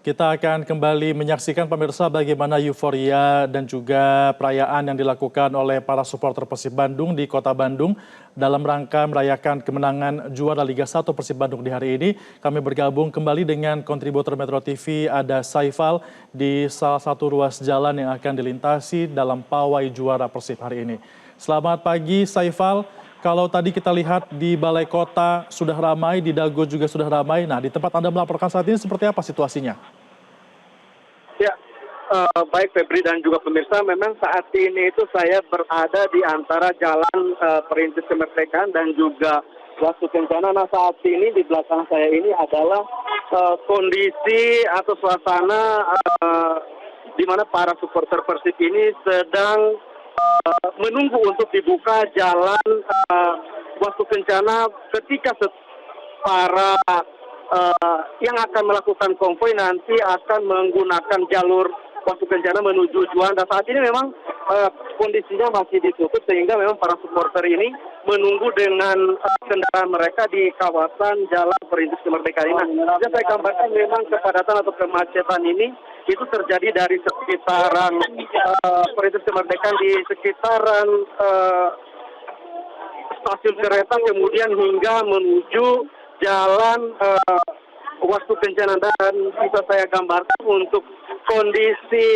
Kita akan kembali menyaksikan pemirsa bagaimana euforia dan juga perayaan yang dilakukan oleh para supporter Persib Bandung di Kota Bandung dalam rangka merayakan kemenangan juara Liga 1 Persib Bandung di hari ini. Kami bergabung kembali dengan kontributor Metro TV, ada Saifal di salah satu ruas jalan yang akan dilintasi dalam pawai juara Persib hari ini. Selamat pagi Saifal. Kalau tadi kita lihat di Balai Kota sudah ramai, di Dago juga sudah ramai. Nah, di tempat Anda melaporkan saat ini seperti apa situasinya? Ya, baik Febri dan juga pemirsa, memang saat ini itu saya berada di antara jalan Perintis Kemerdekaan dan juga Wastu Kencana. Nah, saat ini di belakang saya ini adalah kondisi atau suasana di mana para supporter Persib ini sedang menunggu untuk dibuka jalan Wastu Kencana ketika para yang akan melakukan konvoi nanti akan menggunakan jalur Wastu Kencana menuju Juanda. Saat ini memang kondisinya masih ditutup sehingga memang para supporter ini menunggu dengan kendaraan mereka di kawasan Jalan Perintis Kemerdekaan ini. Nah, saya gambarkan memang kepadatan atau kemacetan ini itu terjadi dari sekitaran Perintis Kemerdekaan di sekitaran stasiun kereta kemudian hingga menuju jalan Wastu Kencana. Dan bisa saya gambarkan untuk kondisi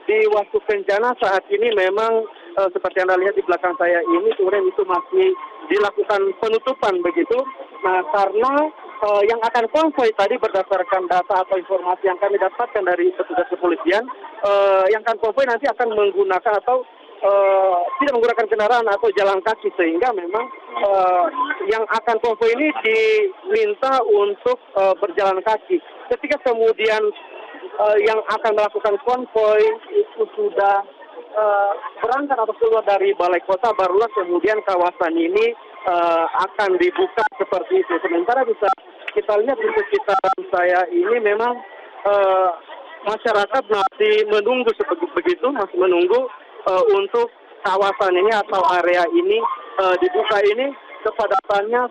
di Wastu Kencana saat ini memang seperti Anda lihat di belakang saya ini, kemudian itu masih dilakukan penutupan begitu. Nah, karena yang akan konvoi tadi berdasarkan data atau informasi yang kami dapatkan dari petugas kepolisian, yang akan konvoi nanti akan menggunakan atau tidak menggunakan kendaraan atau jalan kaki, sehingga memang yang akan konvoi ini diminta untuk berjalan kaki. Ketika kemudian yang akan melakukan konvoi itu sudah berangkat atau keluar dari Balai Kota, barulah kemudian kawasan ini akan dibuka seperti itu. Sementara bisa kita lihat di sekitaran saya ini memang masyarakat masih menunggu begitu, masih menunggu untuk kawasan ini atau area ini dibuka ini. Kepadatannya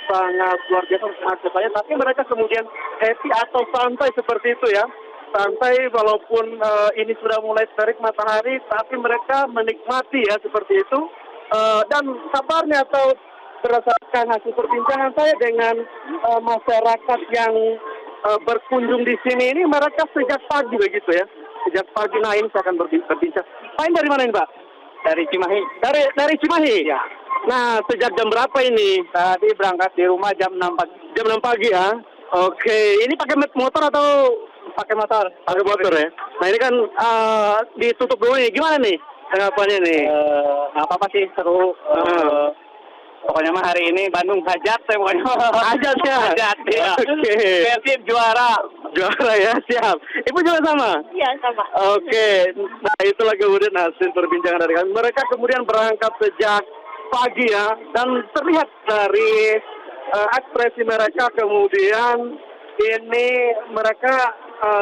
sangat luar biasa kemacetannya, tapi mereka kemudian happy atau santai seperti itu ya. Santai walaupun ini sudah mulai terik matahari, tapi mereka menikmati ya seperti itu. Dan kabarnya atau berdasarkan hasil perbincangan saya dengan masyarakat yang berkunjung di sini ini, mereka sejak pagi begitu ya. Sejak pagi. Nah, ini saya akan berbincang. Pak, ini dari mana ini Pak? Dari Cimahi. Dari Cimahi? Ya. Nah, sejak jam berapa ini? Tadi berangkat di rumah jam 6 pagi. Jam 6 pagi ya? Oke, ini pakai motor atau Pakai motor? pakai motor ya? Nah, ini kan ditutup dulu nih. Gimana nih tanggapannya nih? Apa sih, seru. Pokoknya mah hari ini Bandung hajat saya pokoknya. Hajat ya? Hajat, ya. Oke. Persib juara. Juara ya, siap. Ibu juga sama? Iya, sama. Oke. Nah, itulah kemudian hasil perbincangan dari kami. Mereka kemudian berangkat sejak pagi ya. Dan terlihat dari ekspresi mereka kemudian ini mereka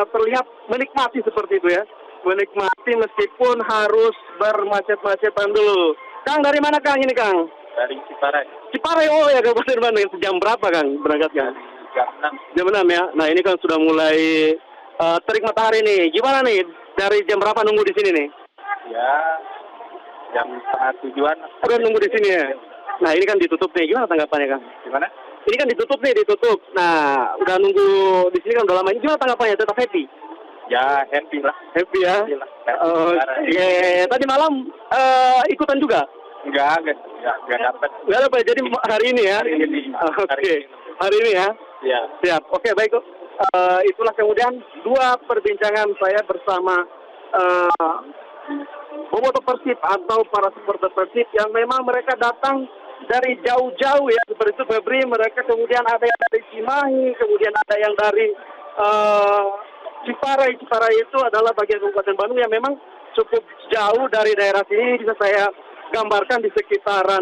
terlihat menikmati seperti itu ya. Menikmati meskipun harus bermacet-macetan dulu. Kang, dari mana Kang ini Kang? Dari Ciparai. Ciparai, oh ya, Kabupaten Bandung. Jam berapa Kang berangkatnya? Jam 6. Jam 6 ya. Nah, ini kan sudah mulai terik matahari nih. Gimana nih? Dari jam berapa nunggu di sini nih? Ya, jam setengah 7-an. Udah nunggu di sini ya. Nah, ini kan ditutup nih. Gimana tanggapannya Kang? Gimana? Ini kan ditutup nih, ditutup. Nah, udah nunggu di sini kan udah lama. Ini gimana tanggapannya? Tetap happy? Ya, happy lah. Happy ya? Happy lah. Oke. Tadi malam ikutan juga? Enggak dapat. Nggak ada Pak. Jadi hari ini ya? Hari ini. Oke. Hari ini ya? Ya. Siap. Oke, baik. Itulah kemudian dua perbincangan saya bersama bobotoh Persib atau para supporter Persib yang memang mereka datang dari jauh-jauh ya, seperti itu Febri. Mereka kemudian ada yang dari Cimahi, kemudian ada yang dari Ciparai. Ciparai itu adalah bagian Kabupaten Bandung yang memang cukup jauh dari daerah sini. Bisa saya gambarkan di sekitaran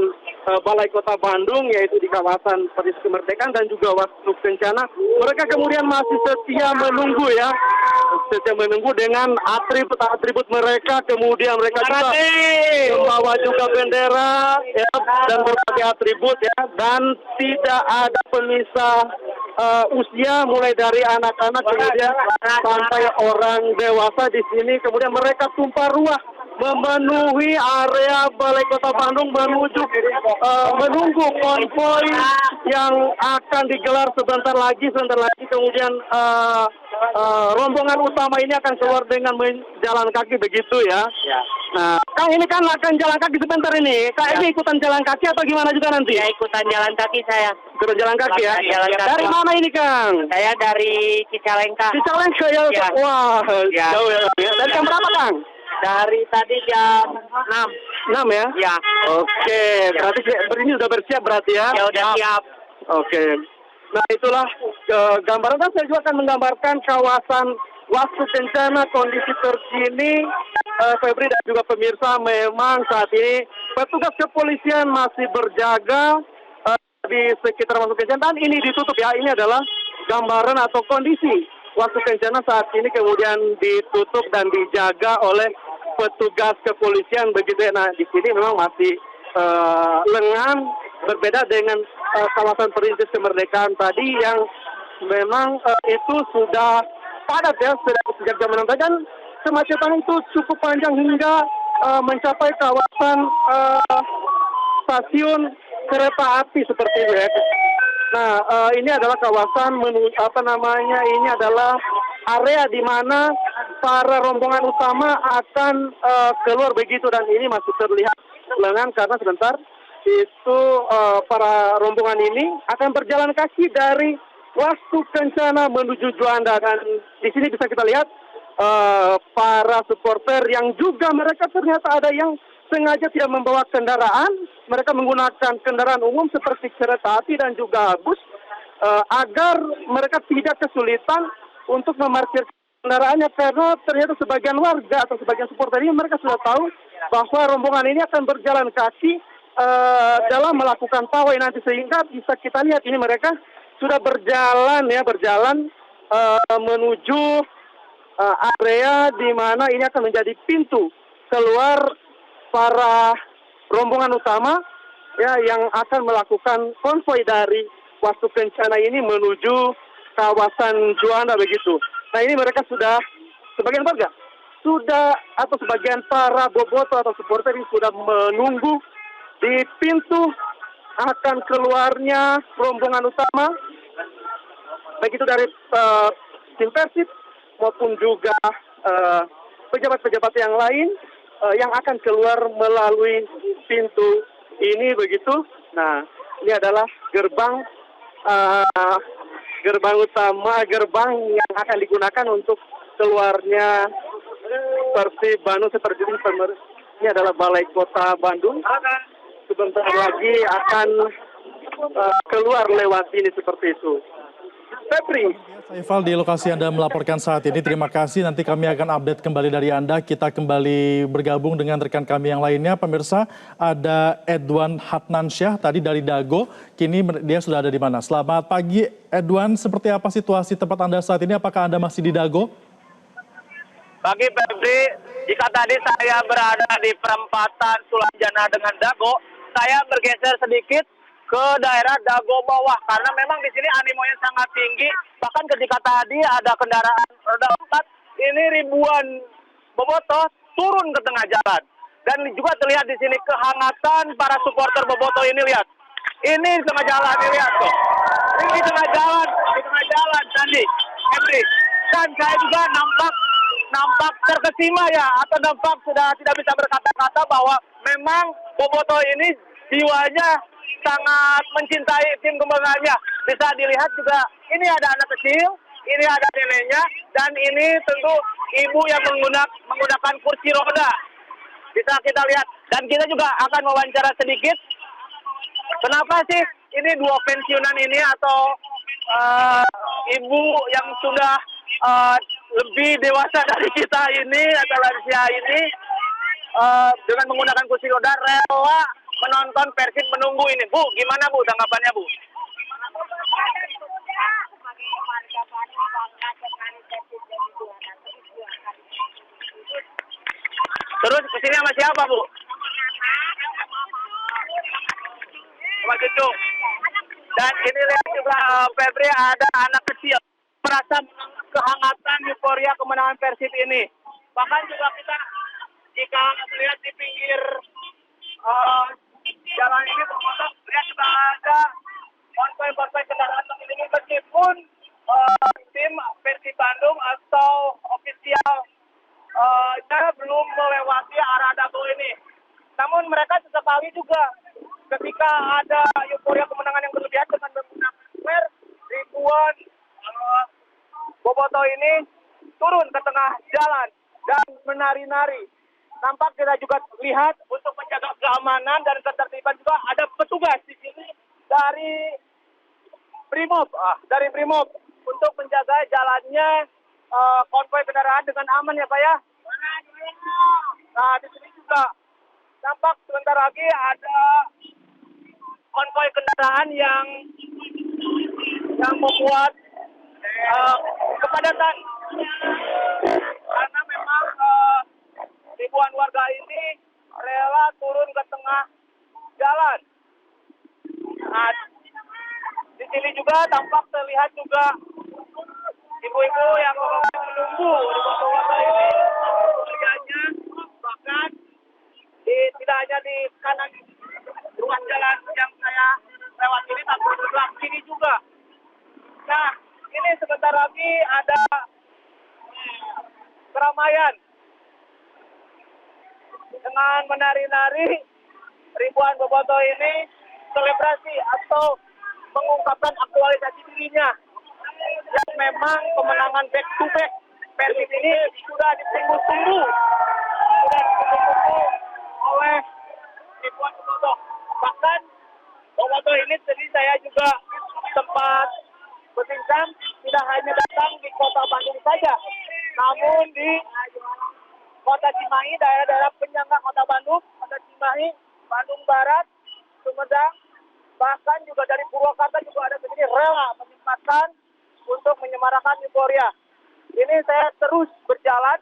Balai Kota Bandung, yaitu di kawasan Perintis Kemerdekaan dan juga Wastu Kencana. Mereka kemudian masih setia menunggu ya, setia menunggu dengan atribut mereka. Kemudian mereka juga membawa juga bendera ya, dan berbagai atribut ya, dan tidak ada pemisah usia mulai dari anak-anak kemudian sampai orang dewasa di sini. Kemudian mereka tumpah ruah memenuhi area Balai Kota Bandung menuju menunggu konvoi yang akan digelar sebentar lagi. Kemudian rombongan utama ini akan keluar dengan jalan kaki begitu ya. Nah, Kang ini kan akan jalan kaki sebentar ini. Kang ini ikutan jalan kaki atau gimana juga nanti? Ya, ikutan jalan kaki saya. Ikutan jalan kaki ya. Jalan kaki. Dari mana ini Kang? Saya dari Cicalengka. Cicalengka ya. Ya. Wah, Ya. jauh ya. Dari jam berapa Kang? Dari tadi jam 6. 6 ya? Ya. Oke, berarti ini sudah bersiap berarti ya? Ya udah siap. Oke. Nah itulah gambaran, dan saya juga akan menggambarkan kawasan waktu bencana kondisi terkini. Febri dan juga pemirsa, memang saat ini petugas kepolisian masih berjaga di sekitar waktu bencana, dan ini ditutup ya. Ini adalah gambaran atau kondisi waktu bencana saat ini kemudian ditutup dan dijaga oleh petugas kepolisian begitu ya. Nah di sini memang masih lengang, berbeda dengan kawasan perintis kemerdekaan tadi yang memang itu sudah padat ya sejak zaman nanti, dan kemacetan itu cukup panjang hingga mencapai kawasan stasiun kereta api seperti itu ya. Nah ini adalah kawasan ini adalah area di mana para rombongan utama akan keluar begitu, dan ini masih terlihat lengang karena sebentar itu para rombongan ini akan berjalan kaki dari Wastu Kencana menuju Juanda, dan di sini bisa kita lihat para supporter yang juga mereka ternyata ada yang sengaja tidak membawa kendaraan, mereka menggunakan kendaraan umum seperti kereta api dan juga bus agar mereka tidak kesulitan untuk memarkir kendaraannya, karena ternyata sebagian warga atau sebagian supporter ini mereka sudah tahu bahwa rombongan ini akan berjalan kaki dalam melakukan pawai nanti, sehingga bisa kita lihat ini mereka sudah berjalan menuju area di mana ini akan menjadi pintu keluar para rombongan utama ya yang akan melakukan konvoi dari Wastu Kencana ini menuju kawasan Juanda begitu. Nah ini mereka sudah, sebagian warga sudah, atau sebagian para boboto atau supporter ini sudah menunggu di pintu akan keluarnya rombongan utama, baik itu dari tim Persib maupun juga pejabat-pejabat yang lain yang akan keluar melalui pintu ini begitu. Nah ini adalah gerbang utama, gerbang yang akan digunakan untuk keluarnya Persib Bandung seperti ini. Ini adalah Balai Kota Bandung. Sebentar lagi akan keluar lewat ini seperti itu. Febri. Saifal, di lokasi Anda melaporkan saat ini, terima kasih. Nanti kami akan update kembali dari Anda. Kita kembali bergabung dengan rekan kami yang lainnya. Pemirsa, ada Edwan Hatnansyah tadi dari Dago. Kini dia sudah ada di mana? Selamat pagi Edwan, seperti apa situasi tempat Anda saat ini? Apakah Anda masih di Dago? Pagi Febri, jika tadi saya berada di perempatan Sulanjana dengan Dago, saya bergeser sedikit ke daerah Dago bawah karena memang di sini animonya sangat tinggi. Bahkan ketika tadi ada kendaraan roda 4, ini ribuan bobotoh turun ke tengah jalan. Dan juga terlihat di sini kehangatan para supporter bobotoh ini, lihat. Ini di tengah jalan, ini lihat tuh. Ini di tengah jalan tadi, Henry. Dan saya juga nampak terkesima ya, atau nampak sudah tidak bisa berkata-kata bahwa memang bobotoh ini jiwanya sangat mencintai tim kemenangannya. Bisa dilihat juga ini ada anak kecil, ini ada neneknya, dan ini tentu ibu yang menggunakan kursi roda. Bisa kita lihat, dan kita juga akan wawancara sedikit. Kenapa sih ini dua pensiunan ini atau ibu yang sudah lebih dewasa dari kita ini atau lansia ini dengan menggunakan kursi roda rela menonton Persib menunggu ini. Bu, gimana Bu tanggapannya Bu? Terus kesini sama siapa Bu? Sama cucu. Dan ini lihat juga Febri, ada anak kecil merasa kehangatan euforia kemenangan Persib ini. Bahkan juga kita jika melihat di pinggir jalan ini termasuk lihat juga ada konvoi kendaraan ini, meskipun tim Persib Bandung atau ofisial belum melewati arah Dago ini. Namun mereka sesekali juga ketika ada euforia kemenangan yang berlebihan dengan menggunakan flare, ribuan bobotoh ini turun ke tengah jalan dan menari-nari. Nampak kita juga lihat untuk menjaga keamanan dan ketertiban juga ada petugas di sini dari Brimob untuk menjaga jalannya konvoi kendaraan dengan aman ya Pak ya. Nah di sini juga nampak sebentar lagi ada konvoi kendaraan yang membuat kepadatan karena memang ribuan warga ini rela turun ke tengah jalan. Nah, di sini juga tampak terlihat juga ibu-ibu yang menunggu warga ini kemudiannya, bahkan tidak hanya di kanan ruas jalan yang saya lewat ini, tapi di sebelah sini juga. Nah, ini sebentar lagi ada keramaian dengan menari-nari ribuan bobotoh ini selebrasi atau mengungkapkan aktualisasi dirinya yang memang kemenangan back to back Persib ini sudah ditunggu-tunggu oleh ribuan bobotoh. Bahkan bobotoh ini tadi saya juga sempat berbincang tidak hanya datang di kota Bandung saja, namun di kota Cimahi, daerah-daerah penyangga kota Bandung, kota Cimahi, Bandung Barat, Sumedang, bahkan juga dari Purwakarta juga ada begini rela menyempatkan untuk menyemarakan euforia. Ini saya terus berjalan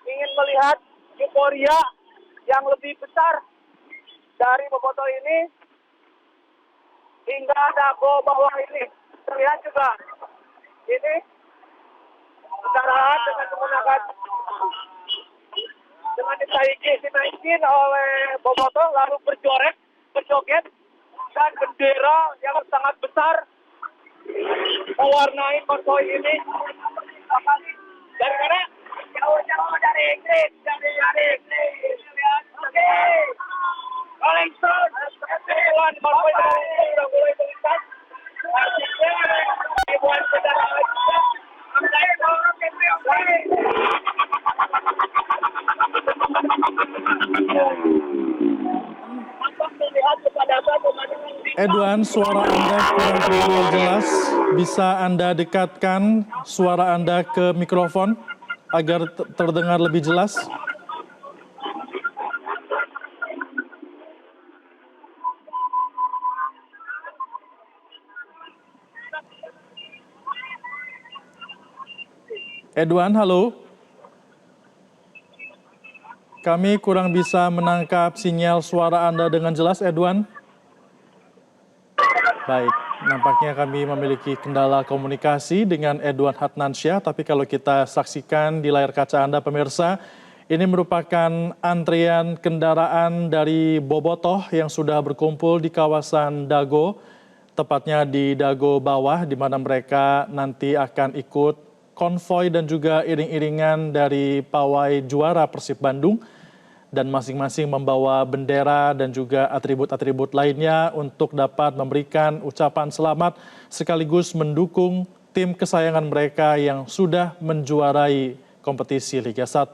ingin melihat euforia yang lebih besar dari bobotoh ini hingga Dago bawah ini. Terlihat juga ini kendaraan dengan menggunakan dengan dinaikin oleh bobotoh lalu berjoget dan bendera yang sangat besar mewarnai konvoi ini. Dari mana? Jauh-jauh dari Inggris, Oke. Rolling Stone, konvoi dari Inggris sudah mulai melintas. Artinya ribuan kendaraan juga Edwan, suara Anda kurang terdengar jelas. Bisa Anda dekatkan suara Anda ke mikrofon agar terdengar lebih jelas? Edwan, halo. Kami kurang bisa menangkap sinyal suara Anda dengan jelas, Edwan. Baik, nampaknya kami memiliki kendala komunikasi dengan Edwan Hatnansyah, tapi kalau kita saksikan di layar kaca Anda pemirsa, ini merupakan antrian kendaraan dari bobotoh yang sudah berkumpul di kawasan Dago, tepatnya di Dago bawah, di mana mereka nanti akan ikut konvoi dan juga iring-iringan dari pawai juara Persib Bandung, dan masing-masing membawa bendera dan juga atribut-atribut lainnya untuk dapat memberikan ucapan selamat sekaligus mendukung tim kesayangan mereka yang sudah menjuarai kompetisi Liga 1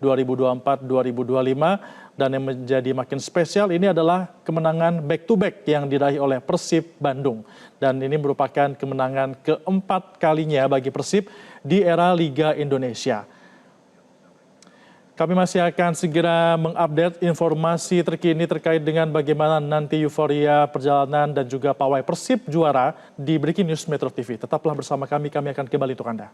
2024-2025. Dan yang menjadi makin spesial ini adalah kemenangan back-to-back yang diraih oleh Persib Bandung. Dan ini merupakan kemenangan keempat kalinya bagi Persib di era Liga Indonesia. Kami masih akan segera mengupdate informasi terkini terkait dengan bagaimana nanti euforia perjalanan dan juga pawai Persib juara di Breaking News Metro TV. Tetaplah bersama kami akan kembali untuk Anda.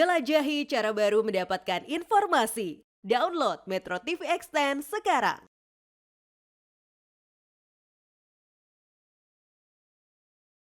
Jelajahi cara baru mendapatkan informasi. Download Metro TV Extend sekarang.